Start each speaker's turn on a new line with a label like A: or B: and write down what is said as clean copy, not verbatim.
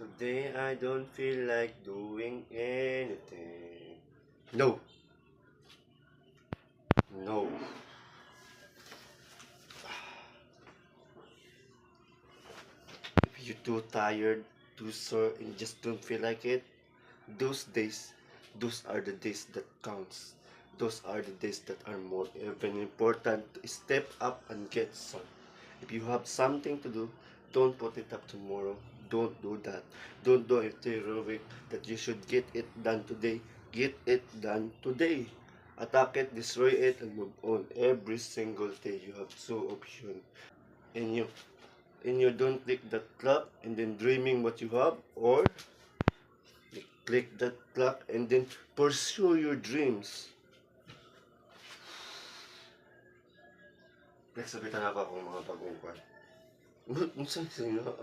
A: Today I don't feel like doing anything. No, no. If you're too tired, too sore, and just don't feel like it, those days, those are the days that counts. Those are the days that are more even important to step up and get some. If you have something to do, don't put it up tomorrow. Don't do that. Don't do it heroic that you should get it done today. Get it done today. Attack it, destroy it, and move on. Every single day you have two options. And you don't click that clock and then dreaming what you have, or you click that clock and then pursue your dreams. Nagsabitan ako mga pag-upan. Unsa sila